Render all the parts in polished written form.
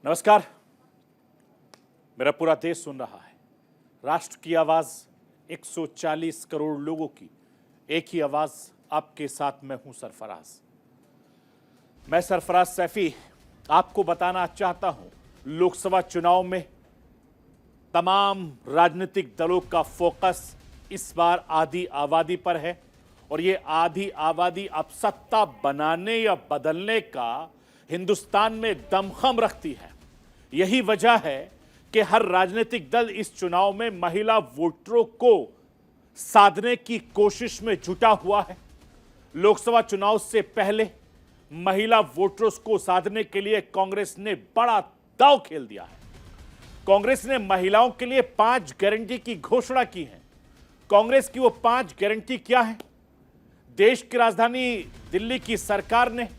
नमस्कार। मेरा पूरा देश सुन रहा है। राष्ट्र की आवाज 140 करोड़ लोगों की एक ही आवाज, आपके साथ मैं हूं सरफराज। मैं सरफराज सैफी आपको बताना चाहता हूं, लोकसभा चुनाव में तमाम राजनीतिक दलों का फोकस इस बार आधी आबादी पर है और ये आधी आबादी अब सत्ता बनाने या बदलने का हिंदुस्तान में दमखम रखती है। यही वजह है कि हर राजनीतिक दल इस चुनाव में महिला वोटरों को साधने की कोशिश में जुटा हुआ है। लोकसभा चुनाव से पहले महिला वोटर्स को साधने के लिए कांग्रेस ने बड़ा दांव खेल दिया है। कांग्रेस ने महिलाओं के लिए 5 गारंटी की घोषणा की है। कांग्रेस की वो 5 गारंटी क्या है? देश की राजधानी दिल्ली की सरकार ने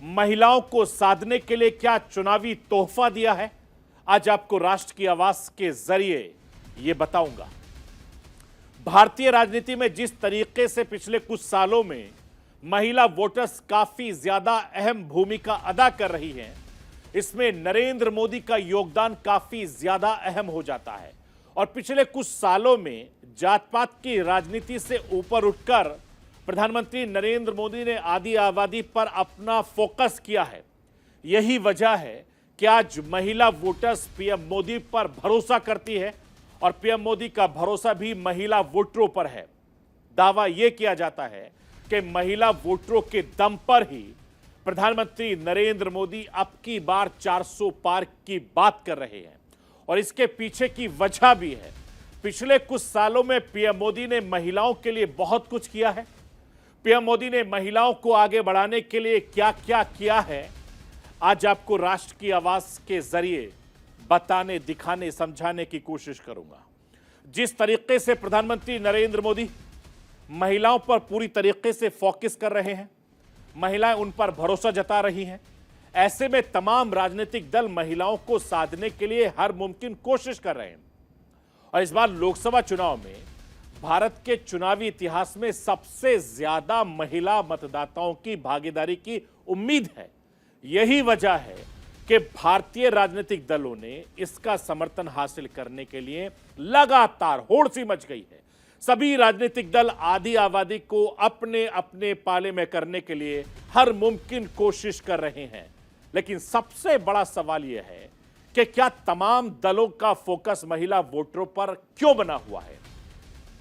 महिलाओं को साधने के लिए क्या चुनावी तोहफा दिया है, आज आपको राष्ट्र की आवाज के जरिए यह बताऊंगा। भारतीय राजनीति में जिस तरीके से पिछले कुछ सालों में महिला वोटर्स काफी ज्यादा अहम भूमिका अदा कर रही हैं, इसमें नरेंद्र मोदी का योगदान काफी ज्यादा अहम हो जाता है। और पिछले कुछ सालों में जात पात की राजनीति से ऊपर उठकर प्रधानमंत्री नरेंद्र मोदी ने आधी आबादी पर अपना फोकस किया है। यही वजह है कि आज महिला वोटर्स पीएम मोदी पर भरोसा करती है और पीएम मोदी का भरोसा भी महिला वोटरों पर है। दावा यह किया जाता है कि महिला वोटरों के दम पर ही प्रधानमंत्री नरेंद्र मोदी अब की बार 400 पार की बात कर रहे हैं और इसके पीछे की वजह भी है। पिछले कुछ सालों में पीएम मोदी ने महिलाओं के लिए बहुत कुछ किया है। पीएम मोदी ने महिलाओं को आगे बढ़ाने के लिए क्या क्या किया है, आज आपको राष्ट्र की आवाज के जरिए बताने, दिखाने, समझाने की कोशिश करूंगा। जिस तरीके से प्रधानमंत्री नरेंद्र मोदी महिलाओं पर पूरी तरीके से फोकस कर रहे हैं, महिलाएं उन पर भरोसा जता रही हैं, ऐसे में तमाम राजनीतिक दल महिलाओं को साधने के लिए हर मुमकिन कोशिश कर रहे हैं। और इस बार लोकसभा चुनाव में भारत के चुनावी इतिहास में सबसे ज्यादा महिला मतदाताओं की भागीदारी की उम्मीद है। यही वजह है कि भारतीय राजनीतिक दलों ने इसका समर्थन हासिल करने के लिए लगातार होड़ सी मच गई है। सभी राजनीतिक दल आधी आबादी को अपने अपने पाले में करने के लिए हर मुमकिन कोशिश कर रहे हैं। लेकिन सबसे बड़ा सवाल यह है कि क्या तमाम दलों का फोकस महिला वोटरों पर क्यों बना हुआ है?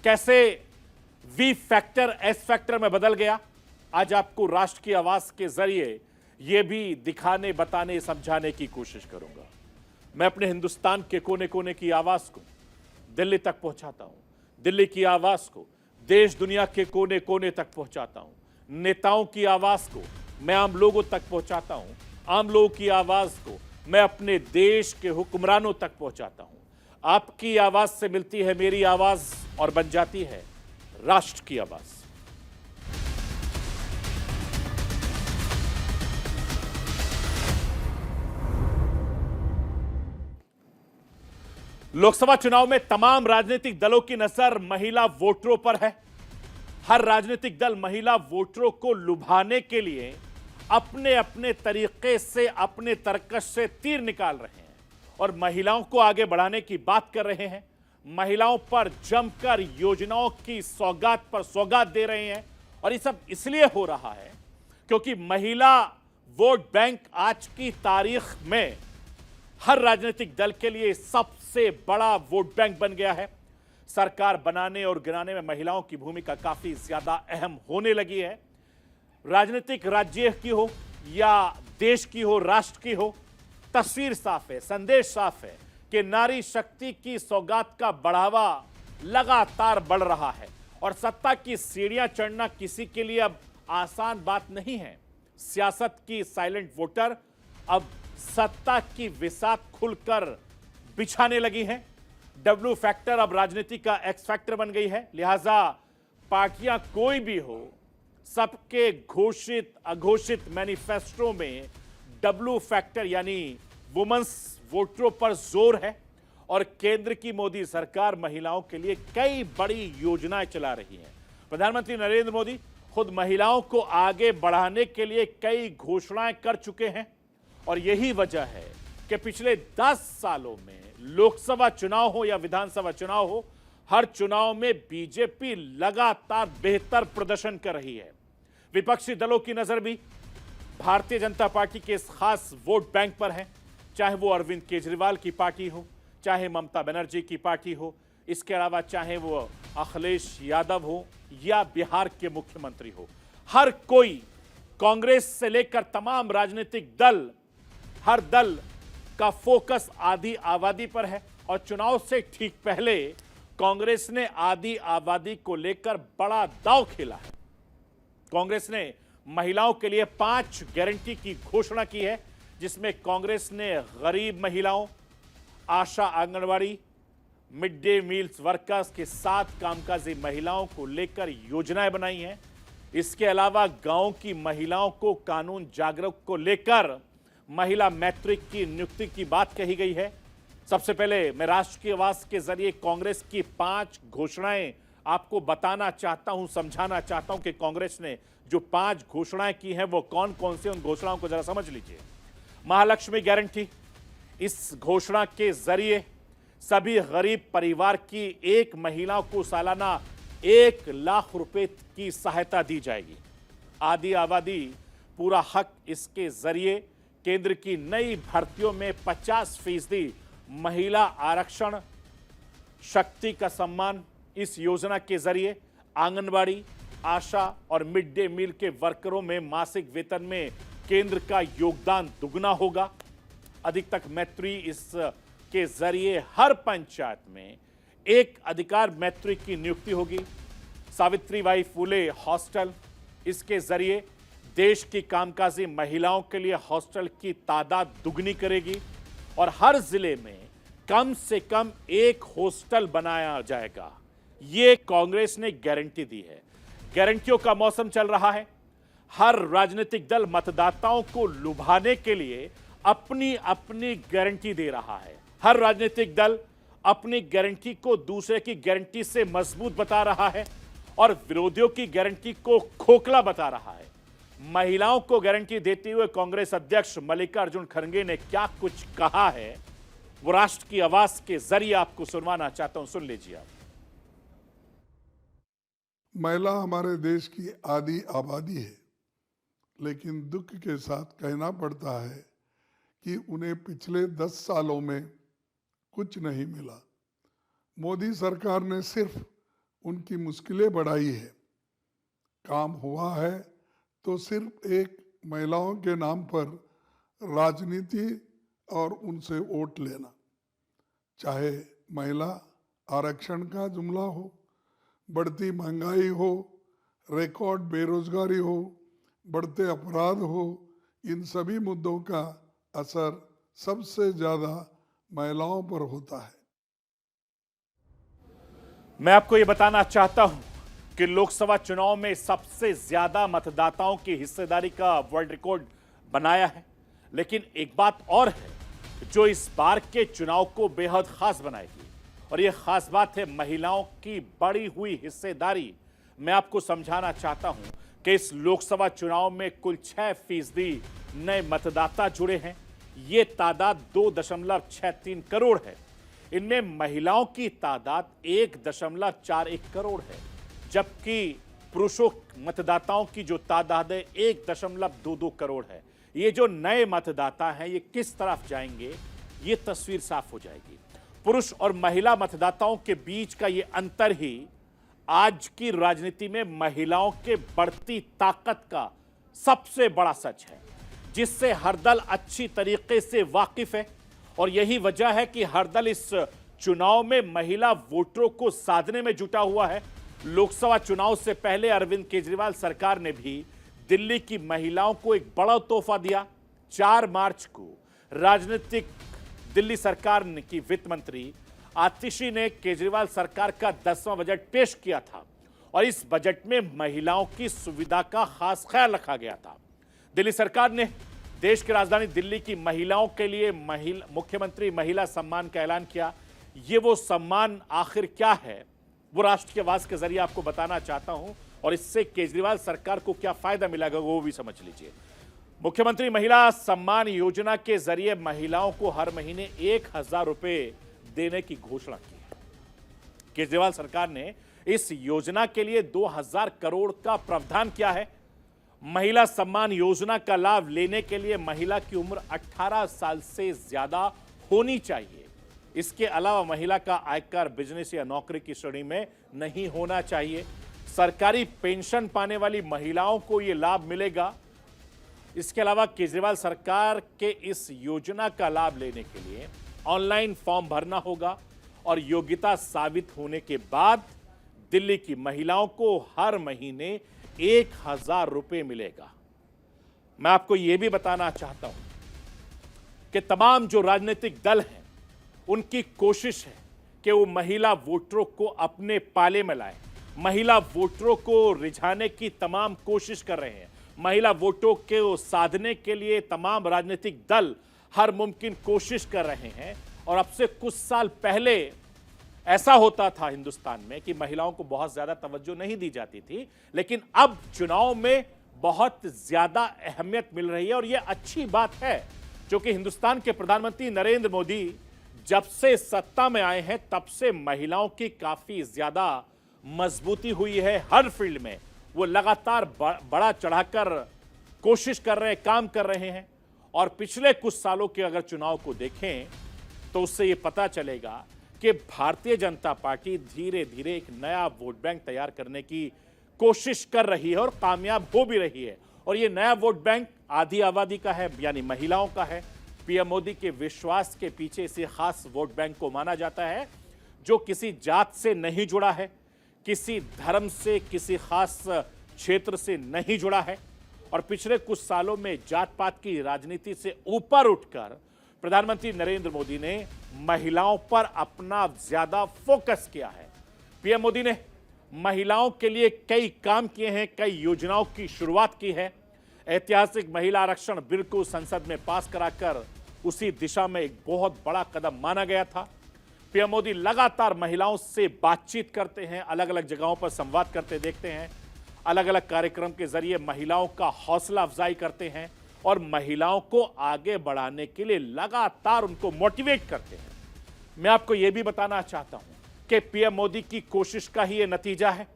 कैसे वी फैक्टर एस फैक्टर में बदल गया, आज आपको राष्ट्र की आवाज के जरिए यह भी दिखाने, बताने, समझाने की कोशिश करूंगा। मैं अपने हिंदुस्तान के कोने कोने की आवाज को दिल्ली तक पहुंचाता हूं। दिल्ली की आवाज को देश दुनिया के कोने कोने तक पहुंचाता हूं। नेताओं की आवाज को मैं आम लोगों तक पहुंचाता हूं। आम लोगों की आवाज को मैं अपने देश के हुक्मरानों तक पहुंचाता हूं। आपकी आवाज से मिलती है मेरी आवाज और बन जाती है राष्ट्र की आवाज। लोकसभा चुनाव में तमाम राजनीतिक दलों की नजर महिला वोटरों पर है। हर राजनीतिक दल महिला वोटरों को लुभाने के लिए अपने अपने तरीके से, अपने तरकश से तीर निकाल रहे हैं और महिलाओं को आगे बढ़ाने की बात कर रहे हैं। महिलाओं पर जमकर योजनाओं की सौगात पर सौगात दे रहे हैं। और ये सब इसलिए हो रहा है क्योंकि महिला वोट बैंक आज की तारीख में हर राजनीतिक दल के लिए सबसे बड़ा वोट बैंक बन गया है। सरकार बनाने और गिराने में महिलाओं की भूमिका काफी ज्यादा अहम होने लगी है। राजनीतिक राज्य की हो या देश की हो, राष्ट्र की हो, तस्वीर साफ है, संदेश साफ है कि नारी शक्ति की सौगात का बढ़ावा लगातार बढ़ रहा है और सत्ता की सीढ़ियां चढ़ना किसी के लिए अब आसान बात नहीं है। सियासत की साइलेंट वोटर अब सत्ता की विसात खुलकर बिछाने लगी है। डब्ल्यू फैक्टर अब राजनीति का एक्स फैक्टर बन गई है। लिहाजा पार्टियां कोई भी हो, सबके घोषित अघोषित मैनिफेस्टो में डब्ल्यू फैक्टर यानी वुमेन्स वोटरों पर जोर है और केंद्र की मोदी सरकार महिलाओं के लिए कई बड़ी योजनाएं चला रही है। प्रधानमंत्री नरेंद्र मोदी खुद महिलाओं को आगे बढ़ाने के लिए कई घोषणाएं कर चुके हैं और यही वजह है कि पिछले 10 सालों में लोकसभा चुनाव हो या विधानसभा चुनाव हो, हर चुनाव में बीजेपी लगातार बेहतर प्रदर्शन कर रही है। विपक्षी दलों की नजर भी भारतीय जनता पार्टी के इस खास वोट बैंक पर है, चाहे वो अरविंद केजरीवाल की पार्टी हो, चाहे ममता बनर्जी की पार्टी हो, इसके अलावा चाहे वो अखिलेश यादव हो या बिहार के मुख्यमंत्री हो। हर कोई, कांग्रेस से लेकर तमाम राजनीतिक दल, हर दल का फोकस आधी आबादी पर है। और चुनाव से ठीक पहले कांग्रेस ने आधी आबादी को लेकर बड़ा दांव खेला है। कांग्रेस ने महिलाओं के लिए 5 गारंटी की घोषणा की है, जिसमें कांग्रेस ने गरीब महिलाओं, ASHA anganwadi, mid day meals workers के साथ कामकाजी महिलाओं को लेकर योजनाएं बनाई हैं। इसके अलावा गांव की महिलाओं को कानून जागरूक को लेकर महिला मैट्रिक की नियुक्ति की बात कही गई है। सबसे पहले मैं राष्ट्र की आवाज के जरिए कांग्रेस की 5 घोषणाएं आपको बताना चाहता हूं, समझाना चाहता हूं कि कांग्रेस ने जो 5 घोषणाएं की हैं वो कौन कौन सी, उन घोषणाओं को जरा समझ लीजिए। महालक्ष्मी गारंटी, इस घोषणा के जरिए सभी गरीब परिवार की एक महिला को सालाना 1 लाख रुपए की सहायता दी जाएगी। आधी आबादी पूरा हक, इसके जरिए केंद्र की नई भर्तियों में 50% महिला आरक्षण, शक्ति का सम्मान, इस योजना के जरिए आंगनबाड़ी, आशा और मिड डे मील के वर्करों में मासिक वेतन में केंद्र का योगदान दुगना होगा। अधिक तक मैत्री, इसके जरिए हर पंचायत में एक अधिकार मैत्री की नियुक्ति होगी। सावित्रीबाई फुले हॉस्टल, इसके जरिए देश की कामकाजी महिलाओं के लिए हॉस्टल की तादाद दुगनी करेगी और हर जिले में कम से कम एक हॉस्टल बनाया जाएगा। ये कांग्रेस ने गारंटी दी है। गारंटियों का मौसम चल रहा है। हर राजनीतिक दल मतदाताओं को लुभाने के लिए अपनी अपनी गारंटी दे रहा है। हर राजनीतिक दल अपनी गारंटी को दूसरे की गारंटी से मजबूत बता रहा है और विरोधियों की गारंटी को खोखला बता रहा है। महिलाओं को गारंटी देते हुए कांग्रेस अध्यक्ष मल्लिकार्जुन खड़गे ने क्या कुछ कहा है, वो राष्ट्र की आवाज के जरिए आपको सुनवाना चाहता हूं, सुन लीजिए आप। महिला हमारे देश की आधी आबादी है, लेकिन दुख के साथ कहना पड़ता है कि उन्हें पिछले 10 सालों में कुछ नहीं मिला। मोदी सरकार ने सिर्फ उनकी मुश्किलें बढ़ाई है। काम हुआ है तो सिर्फ एक महिलाओं के नाम पर राजनीति और उनसे वोट लेना। चाहे महिला आरक्षण का जुमला हो, बढ़ती महंगाई हो, रिकॉर्ड बेरोजगारी हो, बढ़ते अपराध हो, इन सभी मुद्दों का असर सबसे ज्यादा महिलाओं पर होता है। मैं आपको यह बताना चाहता हूं कि लोकसभा चुनाव में सबसे ज्यादा मतदाताओं की हिस्सेदारी का वर्ल्ड रिकॉर्ड बनाया है। लेकिन एक बात और है जो इस बार के चुनाव को बेहद खास बनाएगी, और यह खास बात है महिलाओं की बढ़ी हुई हिस्सेदारी। मैं आपको समझाना चाहता हूं कि इस लोकसभा चुनाव में कुल 6% नए मतदाता जुड़े हैं। यह तादाद 2.63 करोड़ है। इनमें महिलाओं की तादाद 1.41 करोड़ है, जबकि पुरुषों मतदाताओं की जो तादाद है 1.22 करोड़ है। ये जो नए मतदाता हैं ये किस तरफ जाएंगे, ये तस्वीर साफ हो जाएगी। पुरुष और महिला मतदाताओं के बीच का ये अंतर ही आज की राजनीति में महिलाओं के बढ़ती ताकत का सबसे बड़ा सच है, जिससे हर दल अच्छी तरीके से वाकिफ है। और यही वजह है कि हर दल इस चुनाव में महिला वोटरों को साधने में जुटा हुआ है। लोकसभा चुनाव से पहले अरविंद केजरीवाल सरकार ने भी दिल्ली की महिलाओं को एक बड़ा तोहफा दिया। 4 मार्च को राजनीतिक दिल्ली सरकार की वित्त मंत्री आतिशी ने केजरीवाल सरकार का 10वां बजट पेश किया था और इस बजट में महिलाओं की सुविधा का खास ख्याल रखा गया था। दिल्ली सरकार ने देश की राजधानी दिल्ली की महिलाओं के लिए मुख्यमंत्री महिला सम्मान का ऐलान किया। ये वो सम्मान आखिर क्या है, वो राष्ट्र की आवाज के जरिए आपको बताना चाहता हूं, और इससे केजरीवाल सरकार को क्या फायदा मिलेगा वो भी समझ लीजिए। मुख्यमंत्री महिला सम्मान योजना के जरिए महिलाओं को हर महीने 1,000 रुपए देने की घोषणा की है। केजरीवाल सरकार ने इस योजना के लिए 2,000 करोड़ का प्रावधान किया है। महिला सम्मान योजना का लाभ लेने के लिए महिला की उम्र 18 साल से ज्यादा होनी चाहिए। इसके अलावा महिला का आयकर, बिजनेस या नौकरी की श्रेणी में नहीं होना चाहिए। सरकारी पेंशन पाने वाली महिलाओं को यह लाभ मिलेगा। इसके अलावा केजरीवाल सरकार के इस योजना का लाभ लेने के लिए ऑनलाइन फॉर्म भरना होगा और योग्यता साबित होने के बाद दिल्ली की महिलाओं को हर महीने 1,000 रुपए मिलेगा। मैं आपको यह भी बताना चाहता हूं कि तमाम जो राजनीतिक दल हैं उनकी कोशिश है कि वो महिला वोटरों को अपने पाले में लाएं। महिला वोटरों को रिझाने की तमाम कोशिश कर रहे हैं। महिला वोटों को साधने के लिए तमाम राजनीतिक दल हर मुमकिन कोशिश कर रहे हैं। और अब से कुछ साल पहले ऐसा होता था हिंदुस्तान में कि महिलाओं को बहुत ज्यादा तवज्जो नहीं दी जाती थी, लेकिन अब चुनाव में बहुत ज्यादा अहमियत मिल रही है। और यह अच्छी बात है, जो कि हिंदुस्तान के प्रधानमंत्री नरेंद्र मोदी जब से सत्ता में आए हैं तब से महिलाओं की काफी ज्यादा मजबूती हुई है। हर फील्ड में वो लगातार बड़ा चढ़ाकर कोशिश कर रहे हैं, काम कर रहे हैं। और पिछले कुछ सालों के अगर चुनाव को देखें तो उससे ये पता चलेगा कि भारतीय जनता पार्टी धीरे धीरे एक नया वोट बैंक तैयार करने की कोशिश कर रही है और कामयाब हो भी रही है। और ये नया वोट बैंक आधी आबादी का है, यानी महिलाओं का है। पीएम मोदी के विश्वास के पीछे इसे खास वोट बैंक को माना जाता है, जो किसी जात से नहीं जुड़ा है, किसी धर्म से, किसी खास क्षेत्र से नहीं जुड़ा है। और पिछले कुछ सालों में जात पात की राजनीति से ऊपर उठकर प्रधानमंत्री नरेंद्र मोदी ने महिलाओं पर अपना ज्यादा फोकस किया है। पीएम मोदी ने महिलाओं के लिए कई काम किए हैं, कई योजनाओं की शुरुआत की है। ऐतिहासिक महिला आरक्षण बिल को संसद में पास कराकर उसी दिशा में एक बहुत बड़ा कदम माना गया था। पीएम मोदी लगातार महिलाओं से बातचीत करते हैं, अलग अलग जगहों पर संवाद करते देखते हैं, अलग अलग कार्यक्रम के जरिए महिलाओं का हौसला अफजाई करते हैं और महिलाओं को आगे बढ़ाने के लिए लगातार उनको मोटिवेट करते हैं। मैं आपको यह भी बताना चाहता हूं कि पीएम मोदी की कोशिश का ही यह नतीजा है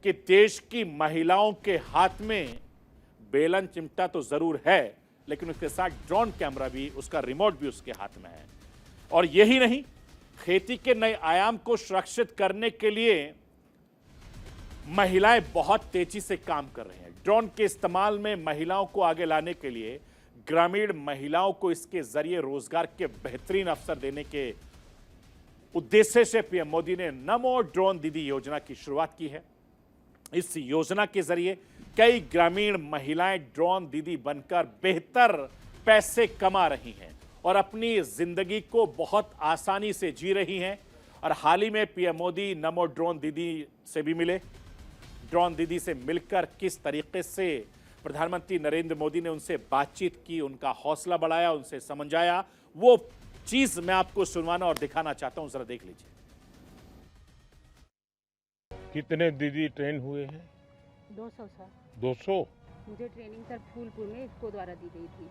कि देश की महिलाओं के हाथ में बेलन चिमटा तो जरूर है, लेकिन उसके साथ ड्रोन कैमरा भी, उसका रिमोट भी उसके हाथ में है। और यही नहीं, खेती के नए आयाम को सुरक्षित करने के लिए महिलाएं बहुत तेजी से काम कर रही हैं। ड्रोन के इस्तेमाल में महिलाओं को आगे लाने के लिए ग्रामीण महिलाओं को इसके जरिए रोजगार के बेहतरीन अवसर देने के उद्देश्य से पीएम मोदी ने नमो ड्रोन दीदी योजना की शुरुआत की है। इस योजना के जरिए कई ग्रामीण महिलाएं ड्रोन दीदी बनकर बेहतर पैसे कमा रही हैं और अपनी जिंदगी को बहुत आसानी से जी रही हैं। और हाल ही में पीएम मोदी नमो ड्रोन दीदी से भी मिले। ड्रोन दीदी से मिलकर किस तरीके से प्रधानमंत्री नरेंद्र मोदी ने उनसे बातचीत की, उनका हौसला बढ़ाया, उनसे समझाया, वो चीज मैं आपको सुनवाना और दिखाना चाहता हूं, जरा देख लीजिए। कितने दीदी ट्रेन हुए हैं? 200 सर। 200? मुझे ट्रेनिंग सर फूलपुर में इसको द्वारा दी गई थी।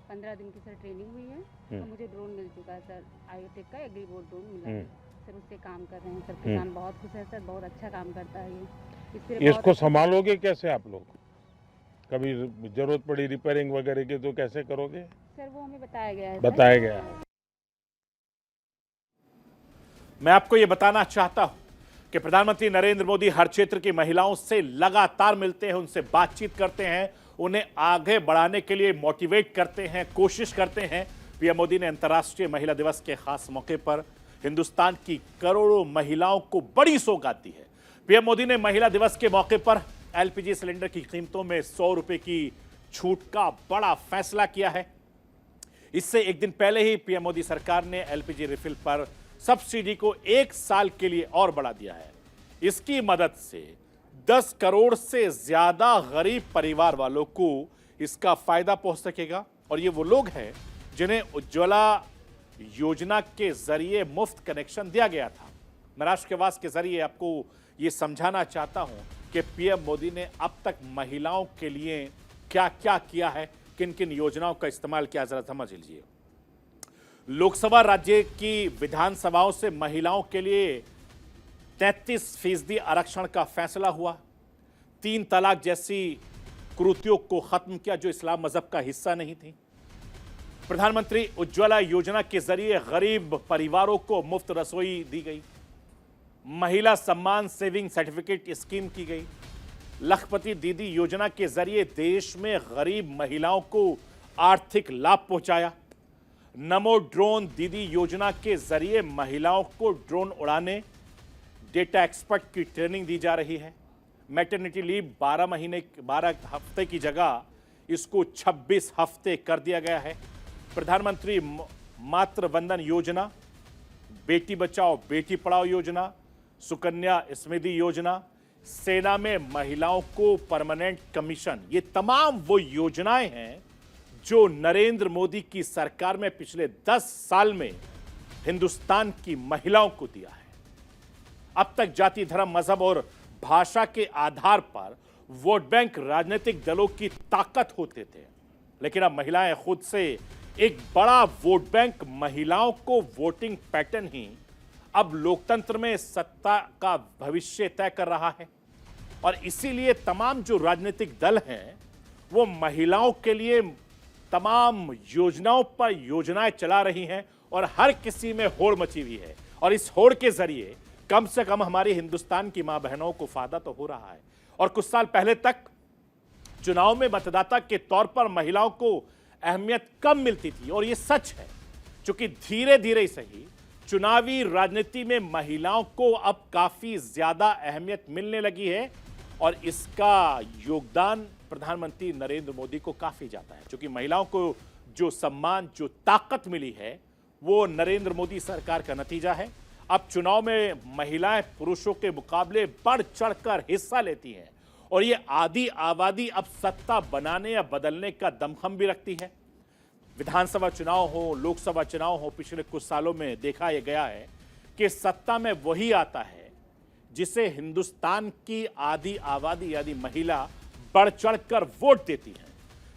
15 दिन की सर ट्रेनिंग हुई है और मुझे ड्रोन मिल चुका है सर। आयोटेक का एग्री बोर्ड ड्रोन मिला है सर, उससे काम कर रहे हैं सर। किसान बहुत खुश है सर, बहुत अच्छा काम करता है ये। इसको संभालोगे कैसे आप लोग? कभी जरूरत पड़ी रिपेयरिंग वगैरह की तो कैसे करोगे? सर वो हमें बताया गया है। बताया गया। मैं आपको यह बताना चाहता हूं कि प्रधानमंत्री नरेंद्र मोदी हर क्षेत्र की महिलाओं से लगातार मिलते हैं, उनसे बातचीत करते हैं, उन्हें आगे बढ़ाने के लिए मोटिवेट करते हैं, कोशिश करते हैं। पीएम मोदी ने अंतर्राष्ट्रीय महिला दिवस के खास मौके पर हिंदुस्तान की करोड़ों महिलाओं को बड़ी सौगात दी है। पीएम मोदी ने महिला दिवस के मौके पर एलपीजी सिलेंडर की कीमतों में 100 रुपए की छूट का बड़ा फैसला किया है। इससे एक दिन पहले ही पीएम मोदी सरकार ने एलपीजी रिफिल पर सब्सिडी को 1 साल के लिए और बढ़ा दिया है। इसकी मदद से 10 करोड़ से ज्यादा गरीब परिवार वालों को इसका फायदा पहुंच सकेगा। और ये वो लोग हैं जिन्हें उज्ज्वला योजना के जरिए मुफ्त कनेक्शन दिया गया था। मैं राष्ट्र के आवाज के जरिए आपको ये समझाना चाहता हूं कि पीएम मोदी ने अब तक महिलाओं के लिए क्या क्या किया है, किन किन योजनाओं का इस्तेमाल किया, जरा समझ लीजिए। लोकसभा राज्य की विधानसभाओं से महिलाओं के लिए 33% आरक्षण का फैसला हुआ। 3 तलाक जैसी कुरीतियों को खत्म किया जो इस्लाम मजहब का हिस्सा नहीं थी। प्रधानमंत्री उज्ज्वला योजना के जरिए गरीब परिवारों को मुफ्त रसोई दी गई। महिला सम्मान सेविंग सर्टिफिकेट स्कीम की गई। लखपति दीदी योजना के जरिए देश में गरीब महिलाओं को आर्थिक लाभ पहुंचाया। नमो ड्रोन दीदी योजना के जरिए महिलाओं को ड्रोन उड़ाने, डेटा एक्सपर्ट की ट्रेनिंग दी जा रही है। मैटरनिटी लीव 12 हफ्ते की जगह इसको 26 हफ्ते कर दिया गया है। प्रधानमंत्री मातृ वंदन योजना, बेटी बचाओ बेटी पढ़ाओ योजना, सुकन्या समृद्धि योजना, सेना में महिलाओं को परमानेंट कमीशन, ये तमाम वो योजनाएं हैं जो नरेंद्र मोदी की सरकार में पिछले 10 साल में हिंदुस्तान की महिलाओं को दिया है। अब तक जाति, धर्म, मजहब और भाषा के आधार पर वोट बैंक राजनीतिक दलों की ताकत होते थे, लेकिन अब महिलाएं खुद से एक बड़ा वोट बैंक, महिलाओं को वोटिंग पैटर्न ही अब लोकतंत्र में सत्ता का भविष्य तय कर रहा है। और इसीलिए तमाम जो राजनीतिक दल हैं वो महिलाओं के लिए तमाम योजनाओं पर योजनाएं चला रही हैं और हर किसी में होड़ मची हुई है। और इस होड़ के जरिए कम से कम हमारी हिंदुस्तान की मां बहनों को फायदा तो हो रहा है। और कुछ साल पहले तक चुनाव में मतदाता के तौर पर महिलाओं को अहमियत कम मिलती थी और ये सच है, क्योंकि धीरे धीरे ही सही चुनावी राजनीति में महिलाओं को अब काफी ज्यादा अहमियत मिलने लगी है और इसका योगदान प्रधानमंत्री नरेंद्र मोदी को काफी ज्यादा है। क्योंकि महिलाओं को जो सम्मान, जो ताकत मिली है वो नरेंद्र मोदी सरकार का नतीजा है। अब चुनाव में महिलाएं पुरुषों के मुकाबले बढ़ चढ़कर हिस्सा लेती हैं और ये आधी आबादी अब सत्ता बनाने या बदलने का दमखम भी रखती है। विधानसभा चुनाव हो, लोकसभा चुनाव हो, पिछले कुछ सालों में देखा यह गया है कि सत्ता में वही आता है जिसे हिंदुस्तान की आधी आबादी यानी महिला बढ़ चढ़कर वोट देती है।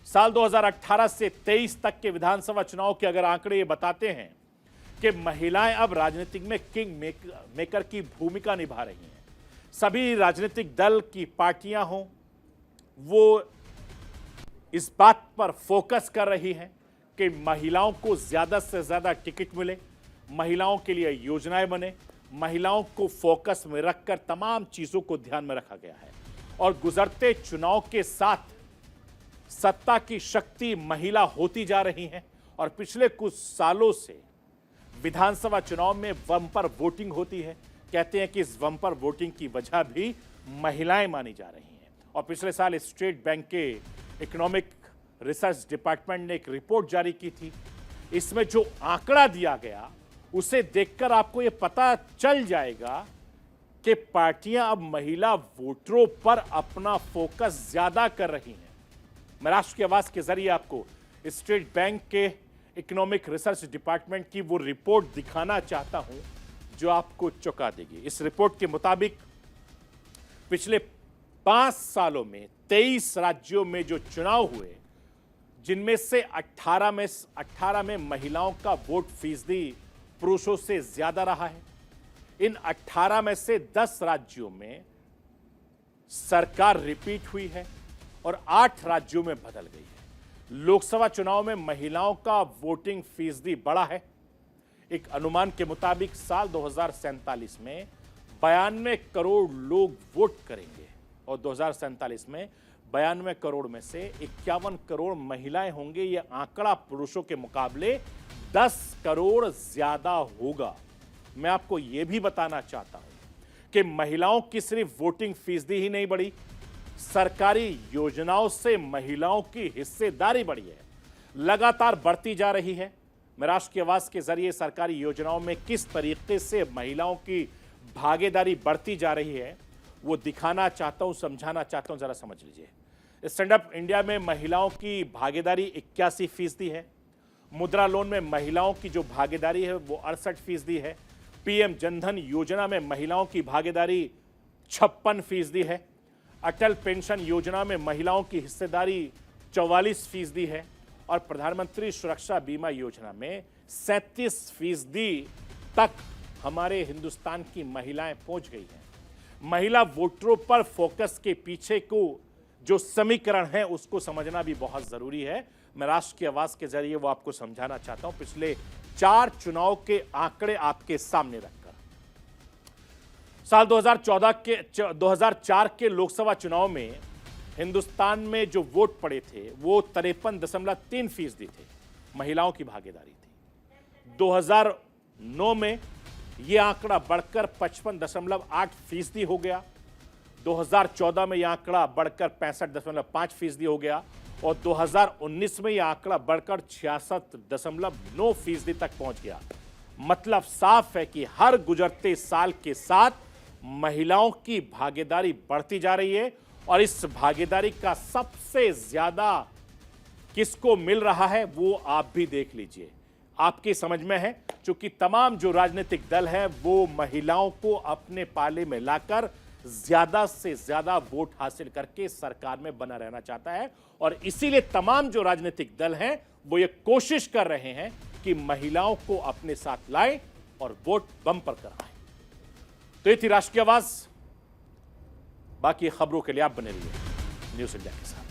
साल 2018 से 23 तक के विधानसभा चुनाव के अगर आंकड़े ये बताते हैं कि महिलाएं अब राजनीतिक में किंग मेकर की भूमिका निभा रही हैं। सभी राजनीतिक दल की पार्टियां हों, वो इस बात पर फोकस कर रही हैं कि महिलाओं को ज्यादा से ज्यादा टिकट मिले, महिलाओं के लिए योजनाएं बने, महिलाओं को फोकस में रखकर तमाम चीजों को ध्यान में रखा गया है। और गुजरते चुनाव के साथ सत्ता की शक्ति महिला होती जा रही है और पिछले कुछ सालों से विधानसभा चुनाव में बम्पर वोटिंग होती है। कहते हैं कि इस बम्पर वोटिंग की वजह भी महिलाएं मानी जा रही हैं। और पिछले साल स्टेट बैंक के इकोनॉमिक रिसर्च डिपार्टमेंट ने एक रिपोर्ट जारी की थी। इसमें जो आंकड़ा दिया गया उसे देखकर आपको यह पता चल जाएगा कि पार्टियां अब महिला वोटरों पर अपना फोकस ज्यादा कर रही हैं। मैं राष्ट्र की आवाज के जरिए आपको स्टेट बैंक के इकोनॉमिक रिसर्च डिपार्टमेंट की वो रिपोर्ट दिखाना चाहता हूं जो आपको चौंका देगी। इस रिपोर्ट के मुताबिक पिछले 5 सालों में 23 राज्यों में जो चुनाव हुए, जिनमें से 18 में महिलाओं का वोट फीसदी पुरुषों से ज्यादा रहा है। इन 18 में से 10 राज्यों में सरकार रिपीट हुई है और 8 राज्यों में बदल गई है। लोकसभा चुनाव में महिलाओं का वोटिंग फीसदी बढ़ा है। एक अनुमान के मुताबिक साल 2047 में 92 करोड़ लोग वोट करेंगे और 2047 में 92 करोड़ में से 51 करोड़ महिलाएं होंगे। यह आंकड़ा पुरुषों के मुकाबले 10 करोड़ ज्यादा होगा। मैं आपको यह भी बताना चाहता हूं कि महिलाओं की सिर्फ वोटिंग फीसदी ही नहीं बढ़ी, सरकारी योजनाओं से महिलाओं की हिस्सेदारी बढ़ी है, लगातार बढ़ती जा रही है। मैं राष्ट्र की आवाज के जरिए सरकारी योजनाओं में किस तरीके से महिलाओं की भागीदारी बढ़ती जा रही है वो दिखाना चाहता हूं, समझाना चाहता हूं, जरा समझ लीजिए। स्टैंड अप इंडिया में महिलाओं की भागीदारी 81% है। मुद्रा लोन में महिलाओं की जो भागीदारी है वो 68% है। पीएम जनधन योजना में महिलाओं की भागीदारी 56% है। अटल पेंशन योजना में महिलाओं की हिस्सेदारी 44% है और प्रधानमंत्री सुरक्षा बीमा योजना में 37% तक हमारे हिंदुस्तान की महिलाएं पहुंच गई हैं। महिला वोटरों पर फोकस के पीछे को जो समीकरण है उसको समझना भी बहुत जरूरी है। मैं राष्ट्र की आवाज के जरिए वो आपको समझाना चाहता हूं। पिछले 4 चुनाव के आंकड़े आपके सामने रखकर साल 2004 के लोकसभा चुनाव में हिंदुस्तान में जो वोट पड़े थे वो 53.3% थे, महिलाओं की भागीदारी थी। 2009 में यह आंकड़ा बढ़कर 55.8% हो गया। 2014 में यह आंकड़ा बढ़कर 65.5% हो गया और 2019 में यह आंकड़ा बढ़कर 66.9% तक पहुंच गया। मतलब साफ है कि हर गुजरते साल के साथ महिलाओं की भागीदारी बढ़ती जा रही है और इस भागीदारी का सबसे ज्यादा किसको मिल रहा है वो आप भी देख लीजिए। आपकी समझ में है, क्योंकि तमाम जो राजनीतिक दल है वो महिलाओं को अपने पाले में लाकर ज्यादा से ज्यादा वोट हासिल करके सरकार में बना रहना चाहता है और इसीलिए तमाम जो राजनीतिक दल हैं वो ये कोशिश कर रहे हैं कि महिलाओं को अपने साथ लाएं और वोट बम्पर कराएं। तो ये थी राष्ट्र की आवाज। बाकी खबरों के लिए आप बने रहिए न्यूज़ इंडिया के साथ।